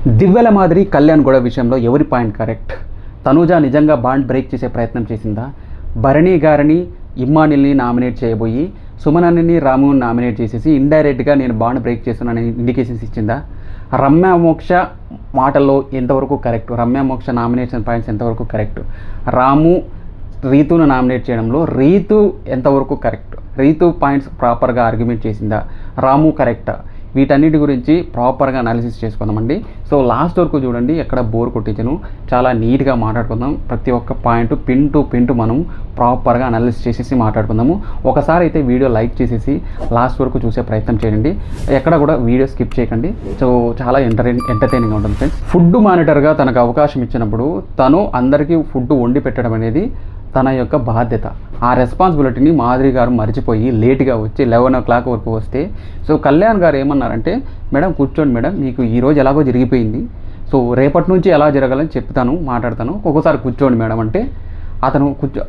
దివ్యల మాదిరి కళ్యాణ్ గొడవ విషయంలో ఎవరి పాయింట్ కరెక్ట్? తనూజ నిజంగా బాండ్ బ్రేక్ చేసే ప్రయత్నం చేసిందా? భరణి గారిని ఇమ్మానిల్ని నామినేట్ చేయబోయి సుమనన్ని రాముని నామినేట్ చేసేసి ఇండైరెక్ట్గా నేను బాండ్ బ్రేక్ చేస్తున్నానని ఇండికేషన్స్ ఇచ్చిందా? రమ్య మోక్ష మాటల్లో ఎంతవరకు కరెక్ట్? రమ్య మోక్ష నామినేషన్ పాయింట్స్ ఎంతవరకు కరెక్ట్? రాము రీతును నామినేట్ చేయడంలో రీతు ఎంతవరకు కరెక్ట్? రీతు పాయింట్స్ ప్రాపర్గా ఆర్గ్యుమెంట్ చేసిందా? రాము కరెక్టా? వీటన్నిటి గురించి ప్రాపర్గా అనాలిసిస్ చేసుకుందామండి. సో లాస్ట్ వరకు చూడండి, ఎక్కడ బోర్ కొట్టించను, చాలా నీట్గా మాట్లాడుకుందాం. ప్రతి ఒక్క పాయింట్ పిన్ టు మనం ప్రాపర్గా అనాలిసిస్ చేసేసి మాట్లాడుకుందాము. ఒకసారి అయితే వీడియో లైక్ చేసేసి లాస్ట్ వరకు చూసే ప్రయత్నం చేయండి. ఎక్కడ కూడా వీడియో స్కిప్ చేయకండి. సో చాలా ఎంటర్టైనింగ్గా ఉంటుంది ఫ్రెండ్స్. ఫుడ్ మానిటర్గా తనకు అవకాశం ఇచ్చినప్పుడు తను అందరికీ ఫుడ్ వండి పెట్టడం అనేది తన యొక్క బాధ్యత. ఆ రెస్పాన్సిబిలిటీని మాధురి గారు మర్చిపోయి లేట్గా వచ్చి 11 o'clock వరకు వస్తే, సో కళ్యాణ్ గారు ఏమన్నారంటే, మేడం కూర్చోండి మేడం, మీకు ఈరోజు ఎలాగో జరిగిపోయింది, సో రేపటి నుంచి ఎలా జరగాలని చెప్తాను, మాట్లాడతాను, ఒక్కొక్కసారి కూర్చోండి మేడం అంటే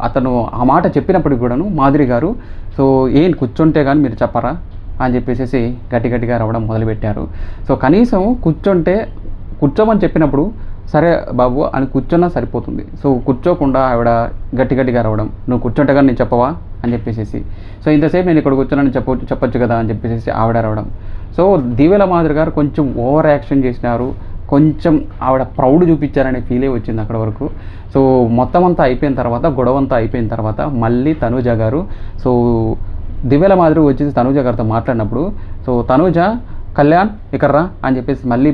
అతను ఆ మాట చెప్పినప్పటికి కూడాను మాధురి గారు సో ఏం కూర్చుంటే కానీ మీరు చెప్పరా అని చెప్పేసి గట్టిగా రావడం మొదలుపెట్టారు. సో కనీసం కూర్చోమని చెప్పినప్పుడు సరే బాబు అని కూర్చున్నా సరిపోతుంది. సో కూర్చోకుండా ఆవిడ గట్టిగా రావడం, నువ్వు కూర్చుంటే కానీ నేను చెప్పవా అని చెప్పేసి, సో ఇంతసేపు నేను ఇక్కడ కూర్చున్నాను చెప్పొచ్చు కదా అని చెప్పేసి ఆవిడ రావడం. సో దివ్యల మాదిరి గారు కొంచెం ఓవర్ యాక్షన్ చేసినారు, కొంచెం ఆవిడ ప్రౌడ్ చూపించారనే ఫీలే వచ్చింది అక్కడ వరకు. సో మొత్తం అంతా అయిపోయిన తర్వాత, గొడవ అంతా అయిపోయిన తర్వాత మళ్ళీ తనూజ గారు సో దివ్యల మాదిరి వచ్చేసి తనూజ గారితో మాట్లాడినప్పుడు, సో తనూజ కళ్యాణ్ ఇక్కడ రా అని చెప్పేసి మళ్ళీ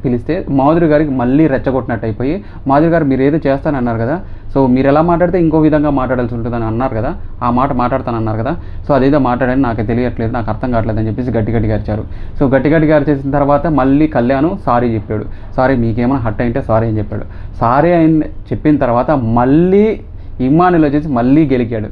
పిలిస్తే మాధురి గారికి మళ్ళీ రెచ్చగొట్టినట్టు అయిపోయి, మాధురి గారు మీరు ఏదో చేస్తానన్నారు కదా, సో మీరు ఎలా మాట్లాడితే ఇంకో విధంగా మాట్లాడాల్సి ఉంటుందని అన్నారు కదా, ఆ మాట మాట్లాడతానన్నారు కదా, సో అదేదో మాట్లాడని నాకు తెలియట్లేదు, నాకు అర్థం కావట్లేదు అని చెప్పేసి గట్టిగా అరిచారు. సో గట్టిగా అరిచేసిన తర్వాత మళ్ళీ కళ్యాణ్ సారీ చెప్పాడు. సారీ మీకేమైనా హట్ అయితే సారీ అని చెప్పాడు. సారీ అని చెప్పిన తర్వాత మళ్ళీ ఇమ్మానుయల్ వచ్చేసి మళ్ళీ గెలికాడు.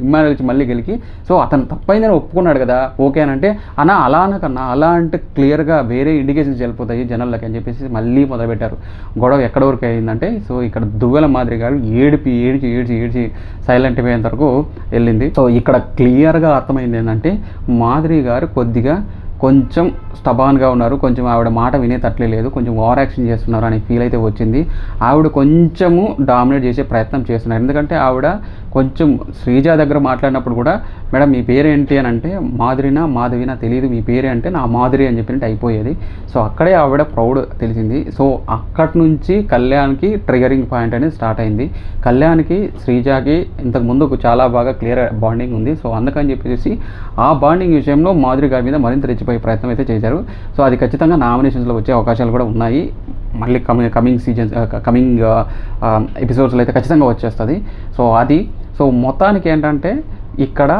ఇమ్మానుయల్ వచ్చి మళ్ళీ గెలికి, సో అతను తప్పైందని ఒప్పుకున్నాడు కదా, ఓకే అని అంటే అలా అనకన్నా, అలా అంటే క్లియర్గా వేరే ఇండికేషన్స్ వెళ్ళిపోతాయి జనాలకి అని చెప్పేసి మళ్ళీ మొదలుపెట్టారు. గొడవ ఎక్కడ వరకు అయిందంటే, సో ఇక్కడ దువ్వెల మాదిరి గారు ఏడ్చి సైలెంట్ అయ్యేంత వరకు వెళ్ళింది. సో ఇక్కడ క్లియర్గా అర్థమైంది ఏంటంటే, మాదిరి గారు కొద్దిగా కొంచెం స్టబాన్గా ఉన్నారు, కొంచెం ఆవిడ మాట వినేటట్లే లేదు, కొంచెం ఓవర్ యాక్షన్ చేస్తున్నారు అనే ఫీల్ అయితే వచ్చింది. ఆవిడ కొంచెము డామినేట్ చేసే ప్రయత్నం చేస్తున్నారు. ఎందుకంటే ఆవిడ కొంచెం శ్రీజ దగ్గర మాట్లాడినప్పుడు కూడా, మేడం మీ పేరేంటి అని అంటే, మాధవినా తెలియదు, మీ పేరే అంటే నా మాధురి అని చెప్పినట్టు అయిపోయేది. సో అక్కడే ఆవిడ ప్రౌడ్ తెలిసింది. సో అక్కడి నుంచి కళ్యాణ్కి ట్రిగరింగ్ పాయింట్ అనేది స్టార్ట్ అయింది. కళ్యాణ్కి శ్రీజాకి ఇంతకుముందు చాలా బాగా క్లియర్ బాండింగ్ ఉంది. సో అందుకని చెప్పేసి ఆ బాండింగ్ విషయంలో మాధురి గారి మీద మరింత రెచ్చిపోయే ప్రయత్నం అయితే చేశారు. సో అది ఖచ్చితంగా నామినేషన్స్లో వచ్చే అవకాశాలు కూడా ఉన్నాయి. మళ్ళీ కమింగ్ ఎపిసోడ్స్లో అయితే ఖచ్చితంగా వచ్చేస్తుంది. సో మొత్తానికి ఏంటంటే, ఇక్కడ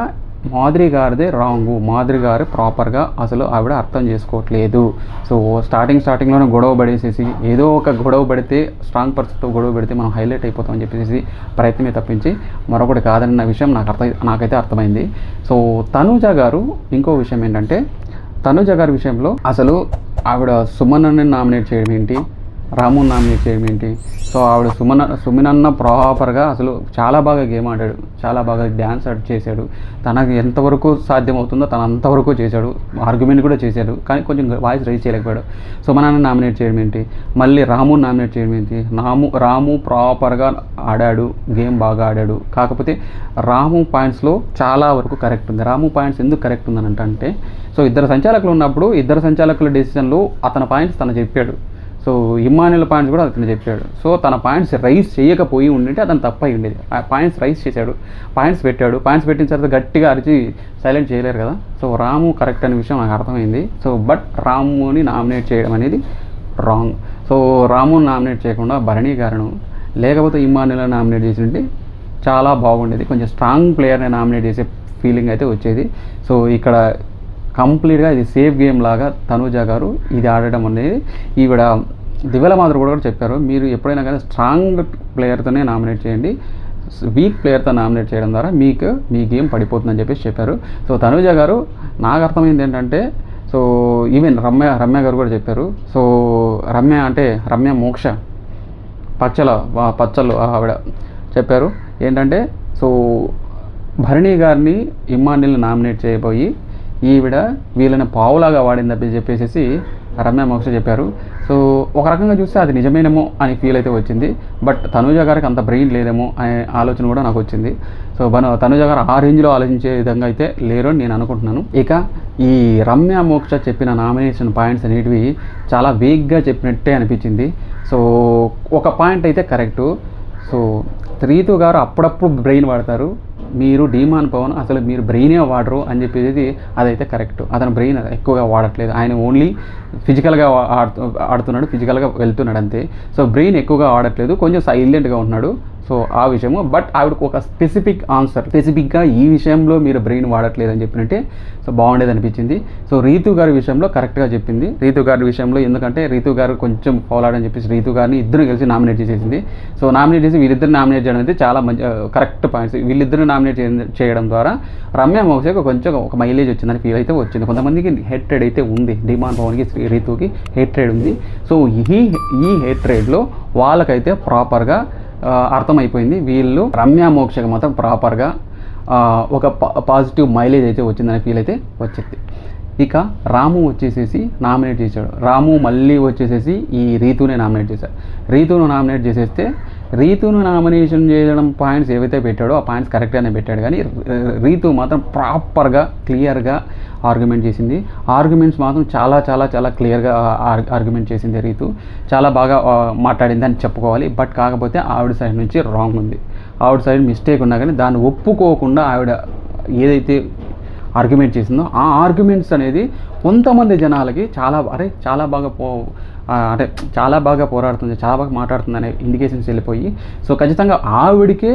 మాధురి గారిదే రాంగు, మాధురి గారు ప్రాపర్గా అసలు ఆవిడ అర్థం చేసుకోవట్లేదు. సో స్టార్టింగ్లోనే గొడవ పడేసేసి, ఏదో ఒక గొడవ పడితే స్ట్రాంగ్ పర్సన్తో గొడవ పెడితే మనం హైలైట్ అయిపోతామని చెప్పేసి ప్రయత్నమే తప్పించి మరొకటి కాదన్న విషయం నాకైతే అర్థమైంది. సో తనూజ గారు ఇంకో విషయం ఏంటంటే, తనూజ గారి విషయంలో అసలు ఆవిడ సుమనని నామినేట్ చేయడం ఏంటి, రాముని నామినేట్ చేయడం ఏంటి? సో ఆవిడ సుమనన్న ప్రాపర్గా అసలు చాలా బాగా గేమ్ ఆడాడు, చాలా బాగా డ్యాన్స్ చేశాడు, తనకు ఎంతవరకు సాధ్యమవుతుందో తను అంతవరకు చేశాడు, ఆర్గ్యుమెంట్ కూడా చేశాడు, కానీ కొంచెం వాయిస్ రైజ్ చేయలేకపోయాడు. సుమనని నామినేట్ చేయడం ఏంటి, మళ్ళీ రాముని నామినేట్ చేయడం ఏంటి? రాము ప్రాపర్గా ఆడాడు, గేమ్ బాగా ఆడాడు, కాకపోతే రాము పాయింట్స్లో చాలా వరకు కరెక్ట్ ఉంది. రాము పాయింట్స్ ఎందుకు కరెక్ట్ ఉందని అంటే, సో ఇద్దరు సంచాలకులు ఉన్నప్పుడు ఇద్దరు సంచాలకుల డెసిషన్లో అతని పాయింట్స్ తను చెప్పాడు. సో ఇమ్మానుయల్ పాయింట్స్ కూడా అతను చెప్పాడు. సో తన పాయింట్స్ రైజ్ చేయకపోయి ఉండింటే అతను తప్పై ఉండేది. ఆ పాయింట్స్ రైజ్ చేశాడు, పాయింట్స్ పెట్టిన తర్వాత గట్టిగా అరిచి సైలెంట్ చేయలేరు కదా. సో రాము కరెక్ట్ అనే విషయం నాకు అర్థమైంది. సో బట్ రాముని నామినేట్ చేయడం అనేది రాంగ్. సో రాముని నామినేట్ చేయకుండా భరణి గారును లేకపోతే ఇమ్మానుయల్ నామినేట్ చేసి ఉంటే చాలా బాగుండేది. కొంచెం స్ట్రాంగ్ ప్లేయర్ని నామినేట్ చేసే ఫీలింగ్ అయితే వచ్చేది. సో ఇక్కడ కంప్లీట్గా ఇది సేఫ్ గేమ్ లాగా తనూజ గారు ఇది ఆడడం అనేది, ఈవిడ దివ్యల మాదిరి కూడా చెప్పారు, మీరు ఎప్పుడైనా కానీ స్ట్రాంగ్ ప్లేయర్తోనే నామినేట్ చేయండి, వీక్ ప్లేయర్తో నామినేట్ చేయడం ద్వారా మీ గేమ్ పడిపోతుందని చెప్పేసి చెప్పారు. సో తనూజ గారు నాకు అర్థమైంది ఏంటంటే, సో ఈవెన్ రమ్య గారు కూడా చెప్పారు. సో రమ్య మోక్ష పచ్చళ్ళు ఆవిడ చెప్పారు ఏంటంటే, సో భరణి గారిని ఇమ్మానుయల్ని నామినేట్ చేయబోయి ఈవిడ వీళ్ళని పావులాగా వాడిందని చెప్పేసి రమ్య మోక్ష చెప్పారు. సో ఒక రకంగా చూస్తే అది నిజమేనేమో అని ఫీల్ అయితే వచ్చింది. బట్ తనూజ గారికి అంత బ్రెయిన్ లేదేమో అనే ఆలోచన కూడా నాకు వచ్చింది. సో తనూజ గారు ఆ రేంజ్లో ఆలోచించే విధంగా అయితే లేరు అని నేను అనుకుంటున్నాను. ఇక ఈ రమ్య మోక్ష చెప్పిన నామినేషన్ పాయింట్స్ అనేటివి చాలా వేగ్గా చెప్పినట్టే అనిపించింది. సో ఒక పాయింట్ అయితే కరెక్టు. సో రీతు గారు అప్పుడప్పుడు బ్రెయిన్ వాడతారు, మీరు డీమాన్ పవన్ అసలు మీరు బ్రెయినే వాడరు అని చెప్పేది అదైతే కరెక్ట్. అతను బ్రెయిన్ ఎక్కువగా వాడట్లేదు, ఆయన ఓన్లీ ఫిజికల్గా ఆడుతున్నాడు, ఫిజికల్గా వెళ్తున్నాడు అంతే. సో బ్రెయిన్ ఎక్కువగా ఆడట్లేదు, కొంచెం సైలెంట్గా ఉంటున్నాడు. సో ఆ విషయము. బట్ ఆవిడకు ఒక స్పెసిఫిక్ ఆన్సర్, స్పెసిఫిక్గా ఈ విషయంలో మీరు బ్రెయిన్ వాడట్లేదు అని చెప్పినట్టే సో బాగుండేది అనిపించింది. సో రీతు గారి విషయంలో కరెక్ట్గా చెప్పింది. రీతు గారి విషయంలో ఎందుకంటే రీతు గారు కొంచెం ఫౌల్ ఆడని చెప్పేసి రీతు గారిని ఇద్దరు కలిసి నామినేట్ చేసేసింది. సో నామినేట్ చేసి వీళ్ళిద్దరు నామినేట్ చేయడం అయితే చాలా మంచి కరెక్ట్ పాయింట్స్. వీళ్ళిద్దరు నామినేట్ చేయడం ద్వారా రమ్య మోక్షకు కొంచెం ఒక మైలేజ్ వచ్చిందని ఫీల్ అయితే వచ్చింది. కొంతమందికి హేట్రేడ్ అయితే ఉంది, డిమాండ్ పవన్కి రీతుకి హేట్రేడ్ ఉంది. సో ఈ హేట్రేడ్లో వాళ్ళకైతే ప్రాపర్గా అర్థమైపోయింది, వీళ్ళు రమ్య మోక్షకు మాత్రం ప్రాపర్గా ఒక పాజిటివ్ మైలేజ్ అయితే వచ్చిందనే ఫీల్ అయితే వచ్చింది. ఇక రాము వచ్చేసేసి నామినేట్ చేశాడు. రాము మళ్ళీ వచ్చేసేసి ఈ రీతునే నామినేట్ చేశాడు. రీతును నామినేట్ చేసేస్తే రీతును నామినేషన్ చేయడం పాయింట్స్ ఏవైతే పెట్టాడో ఆ పాయింట్స్ కరెక్ట్గానే పెట్టాడు, కానీ రీతు మాత్రం ప్రాపర్గా క్లియర్గా ఆర్గ్యుమెంట్ చేసింది. ఆర్గ్యుమెంట్స్ మాత్రం చాలా చాలా చాలా క్లియర్గా ఆర్గ్యుమెంట్ చేసింది. రీతు చాలా బాగా మాట్లాడింది అని చెప్పుకోవాలి. బట్ కాకపోతే ఆవిడ సైడ్ నుంచి రాంగ్ ఉంది, ఆవిడ సైడ్ మిస్టేక్ ఉన్నా కానీ దాన్ని ఒప్పుకోకుండా ఆవిడ ఏదైతే ఆర్గ్యుమెంట్ చేసిందో ఆ ఆర్గ్యుమెంట్స్ అనేది కొంతమంది జనాలకి చాలా బాగా పోరాడుతుంది, చాలా బాగా మాట్లాడుతుంది అనే ఇండికేషన్స్ వెళ్ళిపోయి సో ఖచ్చితంగా ఆవిడికే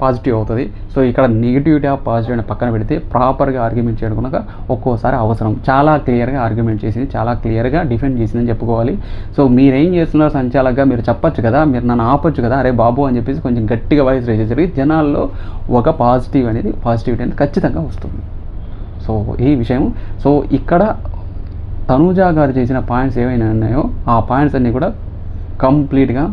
పాజిటివ్ అవుతుంది. సో ఇక్కడ నెగిటివిటీ ఆఫ్ పాజిటివ్ అని పక్కన పెడితే ప్రాపర్గా ఆర్గ్యుమెంట్ చేయడం కనుక ఒక్కోసారి అవసరం. చాలా క్లియర్గా ఆర్గ్యుమెంట్ చేసింది, చాలా క్లియర్గా డిఫెండ్ చేసిందని చెప్పుకోవాలి. సో మీరేం చేస్తున్నారు సంచాలకుగా మీరు చెప్పొచ్చు కదా, మీరు నన్ను ఆపొచ్చు కదా, అరే బాబు అని చెప్పేసి కొంచెం గట్టిగా వాయిస్ రేజ్ చేసేసరికి జనాల్లో ఒక పాజిటివిటీ అనేది ఖచ్చితంగా వస్తుంది. సో ఈ విషయం. సో ఇక్కడ తనూజ గారు చేసిన పాయింట్స్ ఏవైనా ఉన్నాయో ఆ పాయింట్స్ అన్నీ కూడా కంప్లీట్గా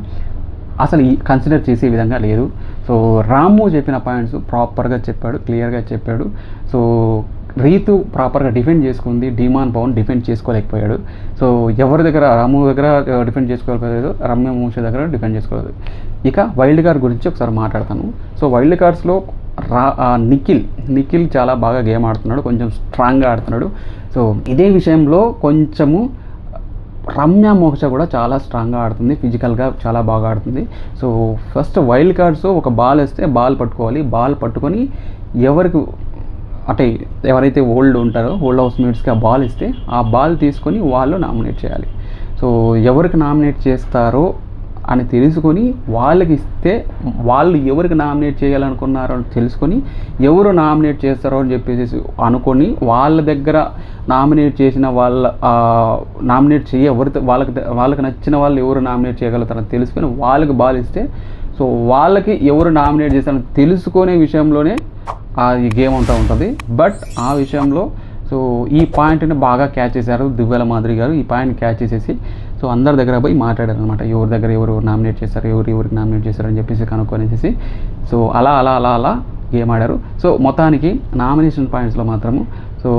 అసలు కన్సిడర్ చేసే విధంగా లేదు. సో రాము చెప్పిన పాయింట్స్ ప్రాపర్గా చెప్పాడు, క్లియర్గా చెప్పాడు. సో రీతు ప్రాపర్గా డిఫెండ్ చేసుకుంది, డిమాండ్ పవన్ డిఫెండ్ చేసుకోలేకపోయాడు. సో ఎవరి దగ్గర రాము దగ్గర డిఫెండ్ చేసుకోలేకపోయాడు, రమ్య మోక్ష దగ్గర డిఫెండ్ చేసుకోలేదు. ఇక వైల్డ్ కార్డ్ గురించి ఒకసారి మాట్లాడతాను. సో వైల్డ్ కార్డ్స్లో నిఖిల్ చాలా బాగా గేమ్ ఆడుతున్నాడు, కొంచెం స్ట్రాంగ్గా ఆడుతున్నాడు. సో ఇదే విషయంలో కొంచెము రమ్య మోక్ష కూడా చాలా స్ట్రాంగ్గా ఆడుతుంది, ఫిజికల్గా చాలా బాగా ఆడుతుంది. సో ఫస్ట్ వైల్డ్ కార్డ్స్ ఒక బాల్ వేస్తే బాల్ పట్టుకోవాలి, బాల్ పట్టుకొని ఎవరైతే ఓల్డ్ హౌస్ మేట్స్కి ఆ బాల్ ఇస్తే ఆ బాల్ తీసుకొని వాళ్ళు నామినేట్ చేయాలి. సో ఎవరికి నామినేట్ చేస్తారో అని తెలుసుకొని వాళ్ళకి ఇస్తే వాళ్ళు ఎవరికి నామినేట్ చేయాలనుకున్నారో అని తెలుసుకొని ఎవరు నామినేట్ చేస్తారో అని చెప్పేసి అనుకొని వాళ్ళ దగ్గర నామినేట్ చేసిన నామినేట్ వాళ్ళకి నచ్చిన వాళ్ళు ఎవరు నామినేట్ చేయగలుగుతారని తెలుసుకొని వాళ్ళకి బాల్ ఇస్తే సో వాళ్ళకి ఎవరు నామినేట్ చేస్తారని తెలుసుకునే విషయంలోనే ఈ గేమ్ అంతా ఉంటుంది. బట్ ఆ విషయంలో సో ఈ పాయింట్ని బాగా క్యాచ్ చేశారు దివ్యల మాదిరి గారు. ఈ పాయింట్ క్యాచ్ చేసేసి సో అందరి దగ్గర పోయి మాట్లాడారు అనమాట, ఎవరి దగ్గర ఎవరు నామినేట్ చేస్తారు, ఎవరికి నామినేట్ చేస్తారు అని చెప్పేసి కనుక్కొనేసి సో అలా గేమ్ ఆడారు. సో మొత్తానికి నామినేషన్ పాయింట్స్లో మాత్రము సో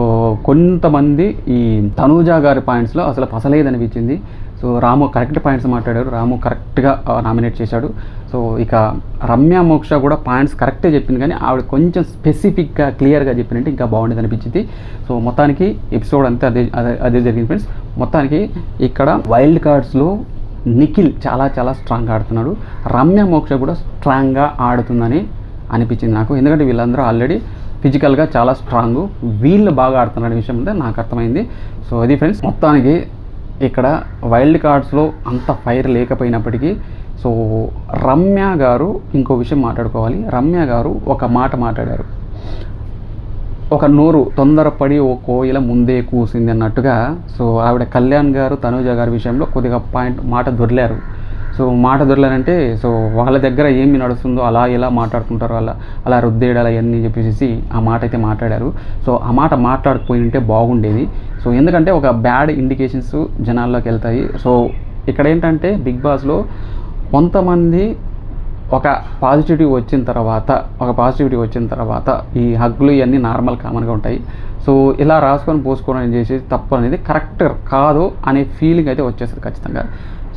కొంతమంది ఈ తనూజ గారి పాయింట్స్లో అసలు పసలేదనిపించింది. సో రాము కరెక్ట్ పాయింట్స్ మాట్లాడారు, రాము కరెక్ట్గా నామినేట్ చేశాడు. సో ఇక రమ్య మోక్ష కూడా పాయింట్స్ కరెక్టే చెప్పింది, కానీ ఆవిడ కొంచెం స్పెసిఫిక్గా క్లియర్గా చెప్పినట్టు ఇంకా బాగుండేది అనిపించింది. సో మొత్తానికి ఎపిసోడ్ అంతా అదే జరిగింది ఫ్రెండ్స్. మొత్తానికి ఇక్కడ వైల్డ్ కార్డ్స్లో నిఖిల్ చాలా చాలా స్ట్రాంగ్గా ఆడుతున్నాడు, రమ్య మోక్ష కూడా స్ట్రాంగ్గా ఆడుతుందని అనిపించింది నాకు. ఎందుకంటే వీళ్ళందరూ ఆల్రెడీ ఫిజికల్గా చాలా స్ట్రాంగ్, వీళ్ళు బాగా ఆడుతున్న విషయం అంటే నాకు అర్థమైంది. సో అది ఫ్రెండ్స్ మొత్తానికి ఇక్కడ వైల్డ్ కార్డ్స్లో అంత ఫైర్ లేకపోయినప్పటికీ సో రమ్య గారు ఇంకో విషయం మాట్లాడుకోవాలి. రమ్య గారు ఒక మాట మాట్లాడారు, ఒక నోరు తొందరపడి ఓ కోయిల ముందే కూసింది అన్నట్టుగా. సో ఆవిడ కళ్యాణ్ గారు తనూజ గారి విషయంలో కొద్దిగా మాట దొర్లారు. సో మాట దొరలేనంటే సో వాళ్ళ దగ్గర ఏమి నడుస్తుందో అలా ఎలా మాట్లాడుకుంటారో అలా రుద్దేడాలి అవన్నీ చెప్పేసి ఆ మాట అయితే మాట్లాడారు. సో ఆ మాట మాట్లాడకపోయి ఉంటే బాగుండేది. సో ఎందుకంటే ఒక బ్యాడ్ ఇండికేషన్స్ జనాల్లోకి వెళ్తాయి. సో ఇక్కడ ఏంటంటే బిగ్ బాస్లో కొంతమంది ఒక పాజిటివిటీ వచ్చిన తర్వాత ఈ హగ్గులు ఇవన్నీ నార్మల్ కామన్గా ఉంటాయి. సో ఇలా రాసుకొని పోసుకోవడం చేసి తప్పు అనేది కరెక్ట్ కాదు అనే ఫీలింగ్ అయితే వచ్చేస్తుంది ఖచ్చితంగా.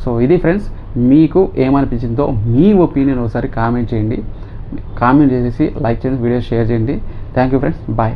సో ఇది ఫ్రెండ్స్, మీకు ఏమనిపించిందో మీ ఒపీనియన్ ఒకసారి కామెంట్ చేయండి. కామెంట్ చేసేసి లైక్ చేసి వీడియో షేర్ చేయండి. Thank you friends, bye.